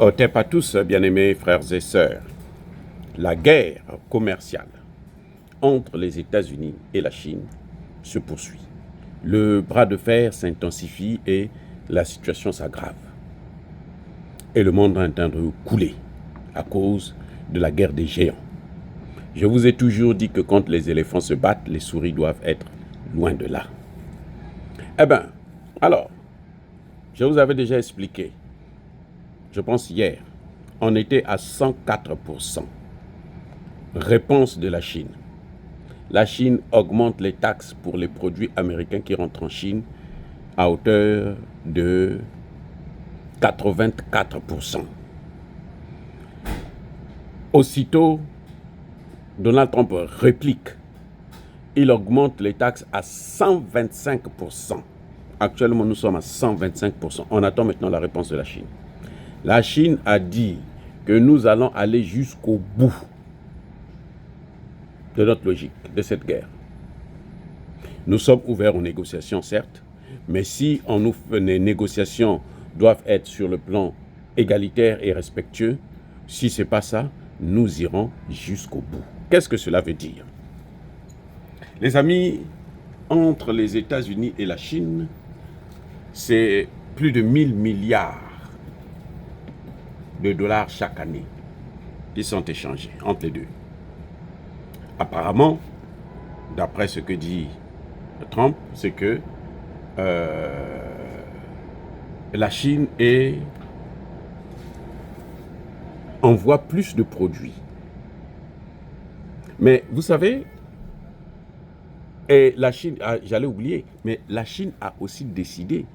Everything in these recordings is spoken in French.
Otep à tous, bien-aimés frères et sœurs. La guerre commerciale entre les États-Unis et la Chine se poursuit. Le bras de fer s'intensifie et la situation s'aggrave. Et le monde est en train de couler à cause de la guerre des géants. Je vous ai toujours dit que quand les éléphants se battent, les souris doivent être loin de là. Eh bien, alors, je vous avais déjà expliqué, je pense hier, on était à 104%. Réponse de la Chine. La Chine augmente les taxes pour les produits américains qui rentrent en Chine à hauteur de 84%. Aussitôt, Donald Trump réplique. Il augmente les taxes à 125%. Actuellement, nous sommes à 125%. On attend maintenant la réponse de la Chine. La Chine a dit que nous allons aller jusqu'au bout de notre logique, de cette guerre. Nous sommes ouverts aux négociations, certes, mais si les négociations doivent être sur le plan égalitaire et respectueux, si ce n'est pas ça, nous irons jusqu'au bout. Qu'est-ce que cela veut dire? Les amis, entre les États-Unis et la Chine, c'est plus de 1000 milliards de dollars chaque année qui sont échangés entre les deux. Apparemment, d'après ce que dit Trump, c'est que la Chine envoie plus de produits. Mais vous savez, et la Chine, j'allais oublier, mais la Chine a aussi décidé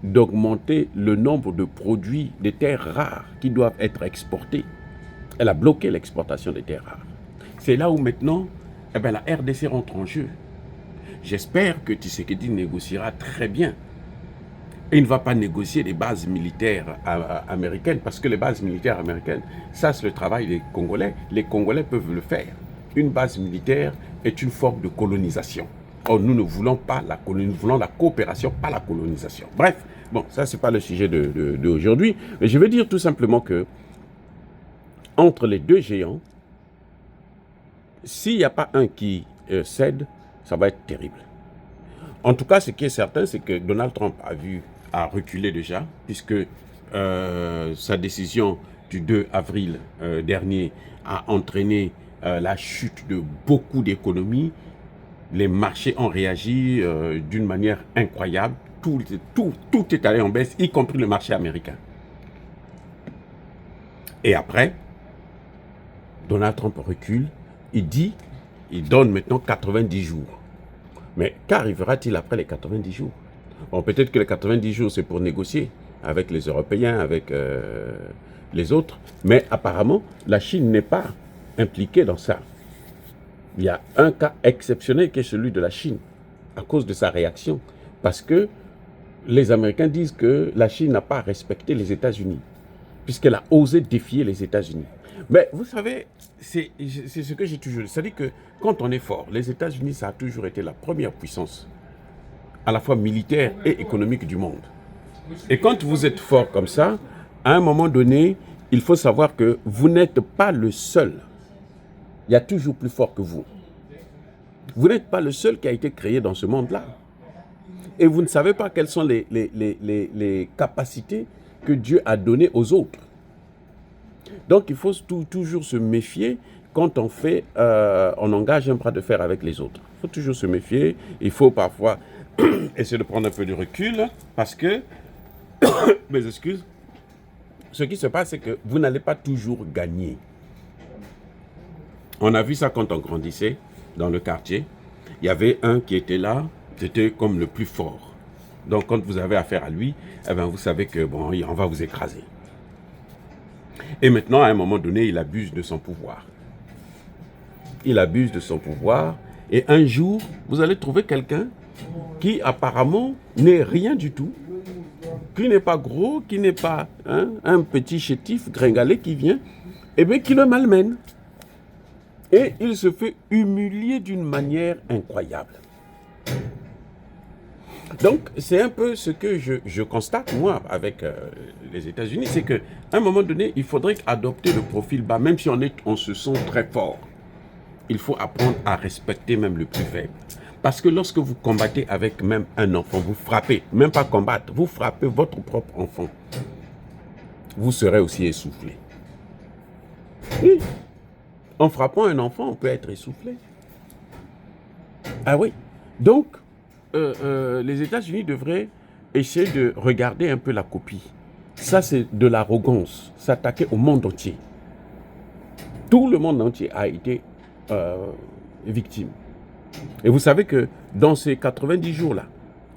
d'augmenter le nombre de produits de terres rares qui doivent être exportés. Elle a bloqué l'exportation des terres rares. C'est là où maintenant, la RDC rentre en jeu. J'espère que Tshisekedi négociera très bien. Il ne va pas négocier les bases militaires américaines, parce que les bases militaires américaines, ça c'est le travail des Congolais. Les Congolais peuvent le faire. Une base militaire est une forme de colonisation. Or, nous ne voulons pas la colonisation, nous voulons la coopération, pas la colonisation. Bref, bon, ça c'est pas le sujet d'aujourd'hui, mais je veux dire tout simplement que entre les deux géants, s'il n'y a pas un qui cède, ça va être terrible. En tout cas, ce qui est certain, c'est que Donald Trump a reculé déjà, puisque sa décision du 2 avril dernier a entraîné la chute de beaucoup d'économies. Les marchés ont réagi d'une manière incroyable. Tout est allé en baisse, y compris le marché américain. Et après, Donald Trump recule. Il donne maintenant 90 jours. Mais qu'arrivera-t-il après les 90 jours? Bon, peut-être que les 90 jours, c'est pour négocier avec les Européens, avec les autres. Mais apparemment, la Chine n'est pas impliquée dans ça. Il y a un cas exceptionnel qui est celui de la Chine, à cause de sa réaction. Parce que les Américains disent que la Chine n'a pas respecté les États-Unis, puisqu'elle a osé défier les États-Unis. Mais vous savez, c'est ce que j'ai toujours dit. C'est-à-dire que quand on est fort, les États-Unis, ça a toujours été la première puissance, à la fois militaire et économique du monde. Et quand vous êtes fort comme ça, à un moment donné, il faut savoir que vous n'êtes pas le seul. Il y a toujours plus fort que vous. Vous n'êtes pas le seul qui a été créé dans ce monde-là. Et vous ne savez pas quelles sont les capacités que Dieu a données aux autres. Donc il faut toujours se méfier quand on engage un bras de fer avec les autres. Il faut toujours se méfier. Il faut parfois essayer de prendre un peu de recul parce que, mes excuses, ce qui se passe, c'est que vous n'allez pas toujours gagner. On a vu ça quand on grandissait dans le quartier. Il y avait un qui était là, c'était comme le plus fort. Donc quand vous avez affaire à lui, vous savez que bon, on va vous écraser. Et maintenant, à un moment donné, il abuse de son pouvoir. Il abuse de son pouvoir. Et un jour, vous allez trouver quelqu'un qui apparemment n'est rien du tout, qui n'est pas gros, qui n'est pas un petit chétif gringalet qui vient, et bien qui le malmène. Et il se fait humilier d'une manière incroyable. Donc, c'est un peu ce que je constate, moi, avec les États-Unis, c'est qu'à un moment donné, il faudrait adopter le profil bas, même si on se sent très fort. Il faut apprendre à respecter même le plus faible. Parce que lorsque vous combattez avec même un enfant, vous frappez, même pas combattre, vous frappez votre propre enfant, vous serez aussi essoufflé. Oui. En frappant un enfant, on peut être essoufflé. Ah oui. Donc, les États-Unis devraient essayer de regarder un peu la copie. Ça, c'est de l'arrogance, s'attaquer au monde entier. Tout le monde entier a été victime. Et vous savez que dans ces 90 jours-là,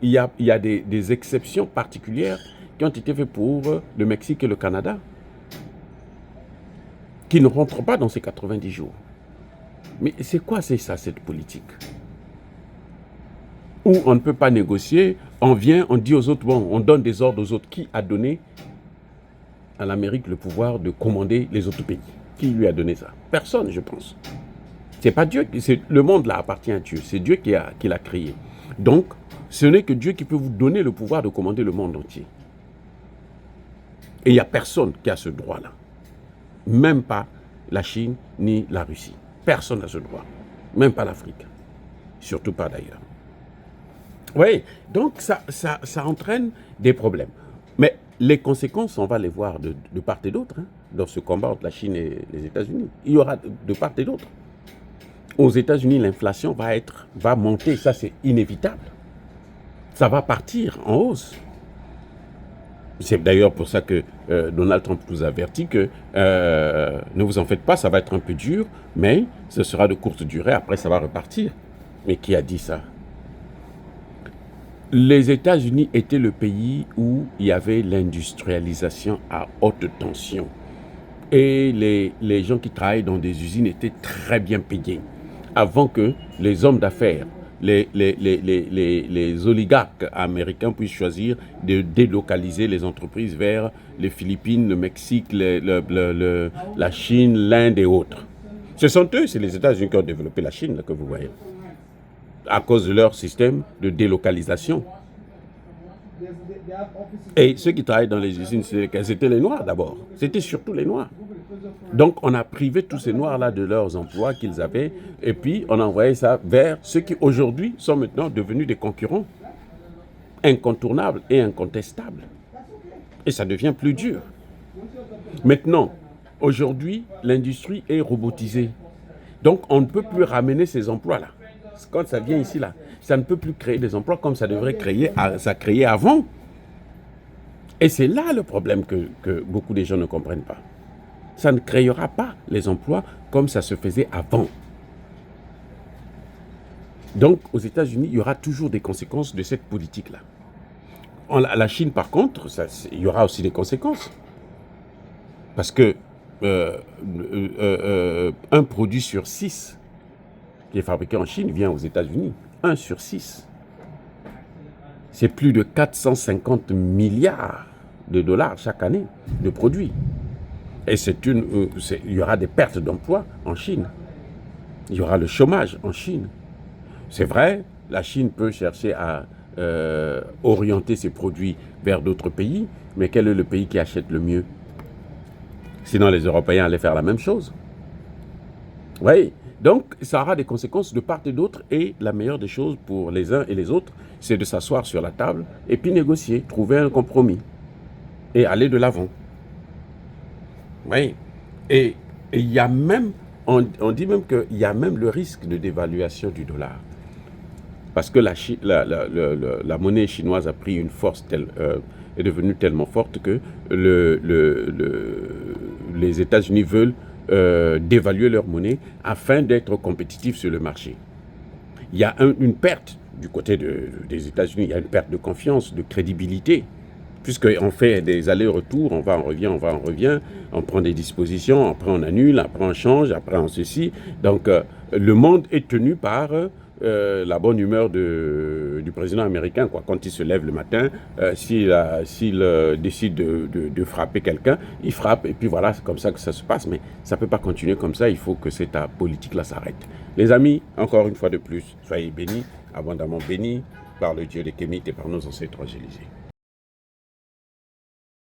il y a des exceptions particulières qui ont été faites pour le Mexique et le Canada, qui ne rentrent pas dans ces 90 jours. Mais c'est quoi c'est ça, cette politique? Où on ne peut pas négocier, on vient, on dit aux autres, bon, on donne des ordres aux autres. Qui a donné à l'Amérique le pouvoir de commander les autres pays? Qui lui a donné ça? Personne, je pense. C'est pas Dieu, le monde là appartient à Dieu, c'est Dieu qui l'a créé. Donc, ce n'est que Dieu qui peut vous donner le pouvoir de commander le monde entier. Et il n'y a personne qui a ce droit-là. Même pas la Chine ni la Russie. Personne n'a ce droit. Même pas l'Afrique. Surtout pas d'ailleurs. Oui, donc ça entraîne des problèmes. Mais les conséquences, on va les voir de part et d'autre, hein, dans ce combat entre la Chine et les États-Unis. Il y aura de part et d'autre. Aux États-Unis, l'inflation va monter, ça c'est inévitable. Ça va partir en hausse. C'est d'ailleurs pour ça que Donald Trump nous avertit que ne vous en faites pas, ça va être un peu dur, mais ce sera de courte durée, après ça va repartir. Mais qui a dit ça? Les États-Unis étaient le pays où il y avait l'industrialisation à haute tension. Et les gens qui travaillent dans des usines étaient très bien payés. Avant que les hommes d'affaires, les oligarques américains puissent choisir de délocaliser les entreprises vers les Philippines, le Mexique, la Chine, l'Inde et autres. Ce sont eux, c'est les États-Unis qui ont développé la Chine, là, que vous voyez, à cause de leur système de délocalisation. Et ceux qui travaillent dans les usines, c'était les Noirs d'abord. C'était surtout les Noirs. Donc, on a privé tous ces Noirs-là de leurs emplois qu'ils avaient, et puis on a envoyé ça vers ceux qui aujourd'hui sont maintenant devenus des concurrents incontournables et incontestables. Et ça devient plus dur. Maintenant, aujourd'hui, l'industrie est robotisée. Donc, on ne peut plus ramener ces emplois-là. Quand ça vient ici, là, ça ne peut plus créer des emplois comme ça devrait ça créait avant. Et c'est là le problème que beaucoup de gens ne comprennent pas. Ça ne créera pas les emplois comme ça se faisait avant. Donc, aux États-Unis, il y aura toujours des conséquences de cette politique-là. La Chine, par contre, il y aura aussi des conséquences. Parce que un produit sur 6 qui est fabriqué en Chine vient aux États-Unis. 1 sur 6. C'est plus de 450 milliards de dollars chaque année de produits. Et il y aura des pertes d'emplois en Chine. Il y aura le chômage en Chine. C'est vrai, la Chine peut chercher à orienter ses produits vers d'autres pays, mais quel est le pays qui achète le mieux? Sinon, les Européens allaient faire la même chose. Oui, donc ça aura des conséquences de part et d'autre, et la meilleure des choses pour les uns et les autres, c'est de s'asseoir sur la table et puis négocier, trouver un compromis et aller de l'avant. Oui, et il y a même, on dit même qu'il y a même le risque de dévaluation du dollar. Parce que la monnaie chinoise a pris une force est devenue tellement forte que les États-Unis veulent d'évaluer leur monnaie afin d'être compétitifs sur le marché. Il y a une perte du côté des États-Unis, il y a une perte de confiance, de crédibilité, puisqu'on fait des allers-retours, on va, on revient, on prend des dispositions, après on annule, après on change, après on ceci. Donc le monde est tenu par la bonne humeur du président américain, quoi. Quand il se lève le matin, s'il décide de frapper quelqu'un, il frappe, et puis voilà, c'est comme ça que ça se passe. Mais ça ne peut pas continuer comme ça, il faut que cette politique-là s'arrête. Les amis, encore une fois de plus, soyez bénis, abondamment bénis. par le Dieu des Kémites et par nos ancêtres évangélisés.